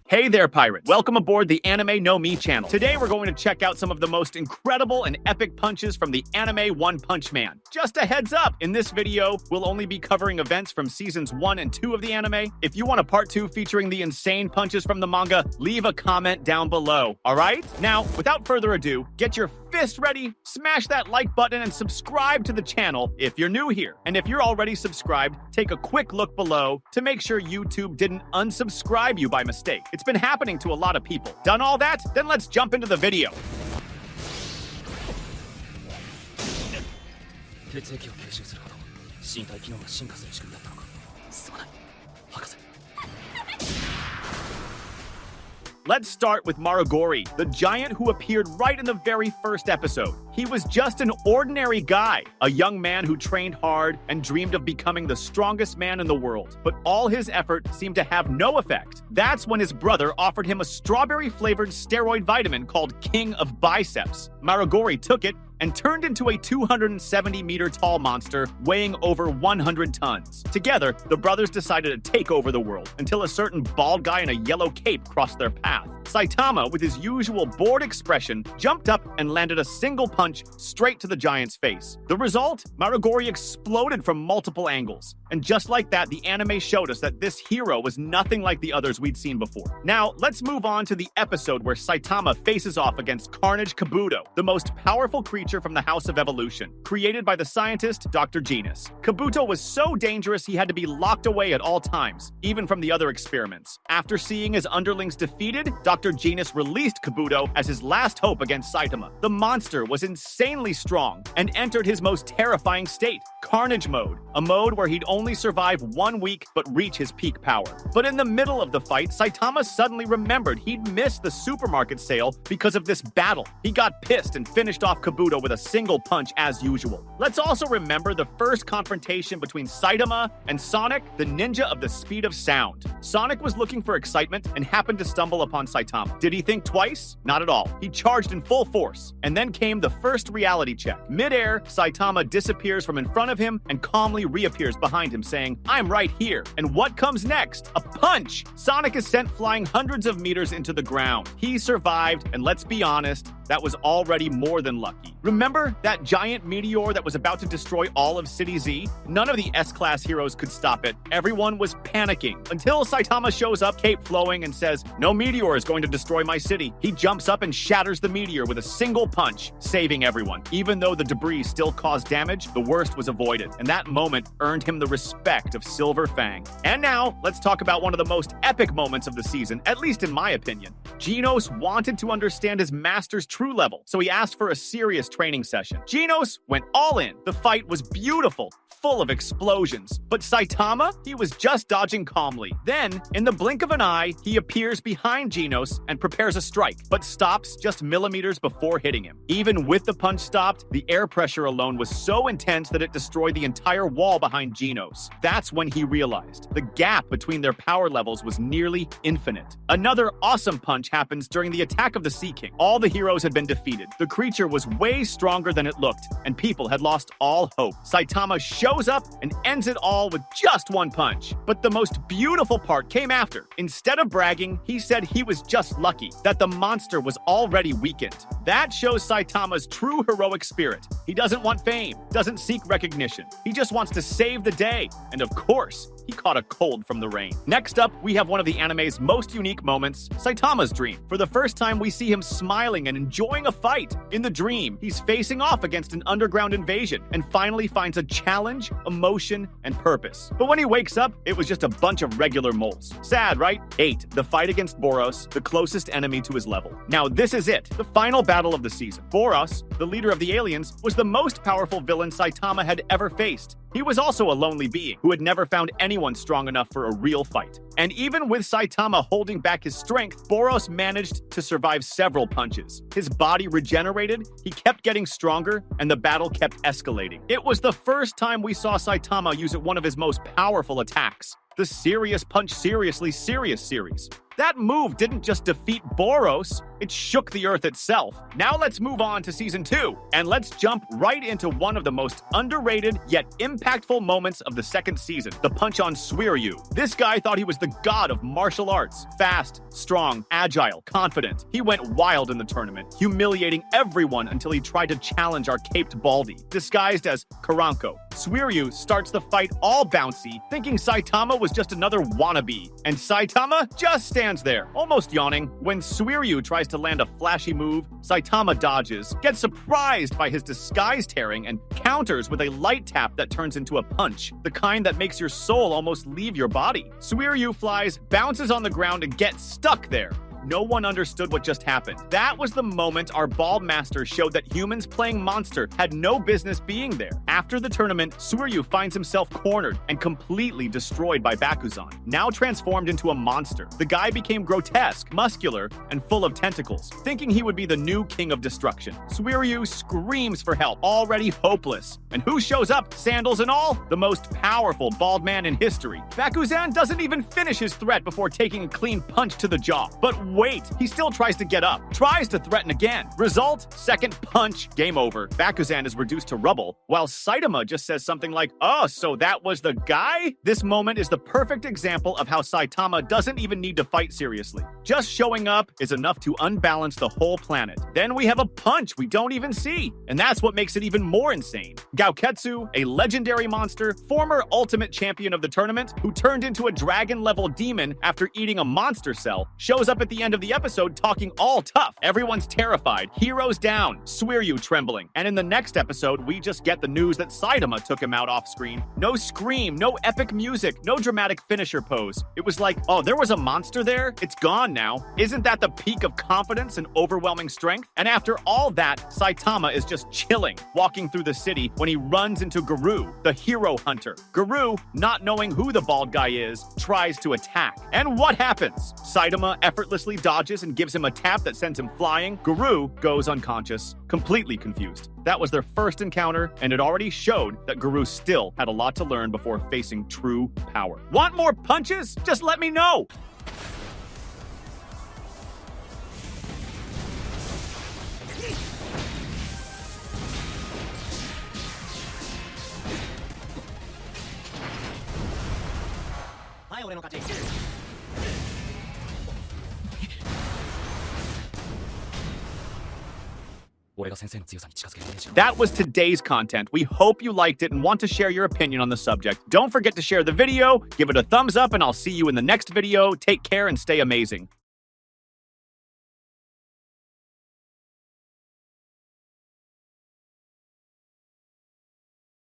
Hey there, pirates! Welcome aboard the Anime No Mi channel. Today we're going to check out some of the most incredible and epic punches from the anime One Punch Man. Just a heads up, in this video, we'll only be covering events from seasons 1 and 2 of the anime. If you want a part 2 featuring the insane punches from the manga, leave a comment down below, alright? Now, without further ado, get your fist ready, smash that like button, and subscribe to the channel if you're new here. And if you're already subscribed, take a quick look below to make sure YouTube didn't unsubscribe you by mistake. It's been happening to a lot of people. Done all that? Then let's jump into the video. Let's start with Maruggori, the giant who appeared right in the very first episode. He was just an ordinary guy, a young man who trained hard and dreamed of becoming the strongest man in the world. But all his effort seemed to have no effect. That's when his brother offered him a strawberry-flavored steroid vitamin called King of Biceps. Maruggori took it and turned into a 270-meter-tall monster weighing over 100 tons. Together, the brothers decided to take over the world until a certain bald guy in a yellow cape crossed their path. Saitama, with his usual bored expression, jumped up and landed a single punch straight to the giant's face. The result? Maruggori exploded from multiple angles. And just like that, the anime showed us that this hero was nothing like the others we'd seen before. Now, let's move on to the episode where Saitama faces off against Carnage Kabuto, the most powerful creature from the House of Evolution, created by the scientist Dr. Genos. Kabuto was so dangerous he had to be locked away at all times, even from the other experiments. After seeing his underlings defeated, Dr. Genos released Kabuto as his last hope against Saitama. The monster was insanely strong and entered his most terrifying state, Carnage Mode, a mode where he'd only survive 1 week but reach his peak power. But in the middle of the fight, Saitama suddenly remembered he'd missed the supermarket sale because of this battle. He got pissed and finished off Kabuto with a single punch as usual. Let's also remember the first confrontation between Saitama and Sonic, the ninja of the speed of sound. Sonic was looking for excitement and happened to stumble upon Saitama. Did he think twice? Not at all. He charged in full force. And then came the first reality check. Mid-air, Saitama disappears from in front of him and calmly reappears behind him, saying, "I'm right here." And what comes next? A punch! Sonic is sent flying hundreds of meters into the ground. He survived, and let's be honest, that was already more than lucky. Remember that giant meteor that was about to destroy all of City Z? None of the S-Class heroes could stop it. Everyone was panicking until Saitama shows up, cape flowing, and says, "No meteor is going to destroy my city." He jumps up and shatters the meteor with a single punch, saving everyone. Even though the debris still caused damage, the worst was avoided, and that moment earned him the respect of Silver Fang. And now, let's talk about one of the most epic moments of the season, at least in my opinion. Genos wanted to understand his master's true level, so he asked for a serious training session. Genos went all in. The fight was beautiful, full of explosions. But Saitama, he was just dodging calmly. Then, in the blink of an eye, he appears behind Genos and prepares a strike, but stops just millimeters before hitting him. Even with the punch stopped, the air pressure alone was so intense that it destroyed the entire wall behind Genos. That's when he realized the gap between their power levels was nearly infinite. Another awesome punch happens during the attack of the Sea King. All the heroes had been defeated. The creature was way stronger than it looked, and people had lost all hope. Saitama shows up and ends it all with just one punch. But the most beautiful part came after. Instead of bragging, he said he was just lucky, that the monster was already weakened. That shows Saitama's true heroic spirit. He doesn't want fame, doesn't seek recognition. He just wants to save the day. And of course, he caught a cold from the rain. Next up, we have one of the anime's most unique moments, Saitama's dream. For the first time, we see him smiling and enjoying a fight. In the dream, he's facing off against an underground invasion and finally finds a challenge, emotion, and purpose. But when he wakes up, it was just a bunch of regular moles. Sad, right? 8. The fight against Boros, the closest enemy to his level. Now this is it, the final battle of the season. Boros, the leader of the aliens, was the most powerful villain Saitama had ever faced. He was also a lonely being who had never found anyone strong enough for a real fight. And even with Saitama holding back his strength, Boros managed to survive several punches. His body regenerated, he kept getting stronger, and the battle kept escalating. It was the first time we saw Saitama use one of his most powerful attacks, the Serious Punch Seriously Serious series. That move didn't just defeat Boros, it shook the earth itself. Now let's move on to Season 2, and let's jump right into one of the most underrated yet impactful moments of the second season, the punch on Suiryu. This guy thought he was the god of martial arts. Fast, strong, agile, confident. He went wild in the tournament, humiliating everyone until he tried to challenge our caped Baldy, disguised as Karanko. Suiryu starts the fight all bouncy, thinking Saitama was just another wannabe, and Saitama just stands there, almost yawning. When Suiryu tries to land a flashy move, Saitama dodges, gets surprised by his disguise tearing, and counters with a light tap that turns into a punch, the kind that makes your soul almost leave your body. Suiryu flies, bounces on the ground, and gets stuck there. No one understood what just happened. That was the moment our Bald Master showed that humans playing monster had no business being there. After the tournament, Suiryu finds himself cornered and completely destroyed by Bakuzan, now transformed into a monster. The guy became grotesque, muscular, and full of tentacles, thinking he would be the new king of destruction. Suiryu screams for help, already hopeless. And who shows up, sandals and all? The most powerful bald man in history. Bakuzan doesn't even finish his threat before taking a clean punch to the jaw. But wait, he still tries to get up, tries to threaten again. Result, second punch, game over. Bakuzan is reduced to rubble, while Saitama just says something like, "Oh, so that was the guy?" This moment is the perfect example of how Saitama doesn't even need to fight seriously. Just showing up is enough to unbalance the whole planet. Then we have a punch we don't even see, and that's what makes it even more insane. Gaoketsu, a legendary monster, former ultimate champion of the tournament, who turned into a dragon-level demon after eating a monster cell, shows up at the end of the episode talking all tough. Everyone's terrified, heroes down, Suiryu trembling. And in the next episode, we just get the news that Saitama took him out off screen. No scream, no epic music, no dramatic finisher pose. It was like, oh, there was a monster there? It's gone now. Isn't that the peak of confidence and overwhelming strength? And after all that, Saitama is just chilling, walking through the city when he runs into Garou, the hero hunter. Garou, not knowing who the bald guy is, tries to attack. And what happens? Saitama effortlessly dodges and gives him a tap that sends him flying. Garou goes unconscious, completely confused. That was their first encounter, and it already showed that Garou still had a lot to learn before facing true power. Want more punches? Just let me know! That was today's content. We hope you liked it and want to share your opinion on the subject. Don't forget to share the video, give it a thumbs up, and I'll see you in the next video. Take care and stay amazing.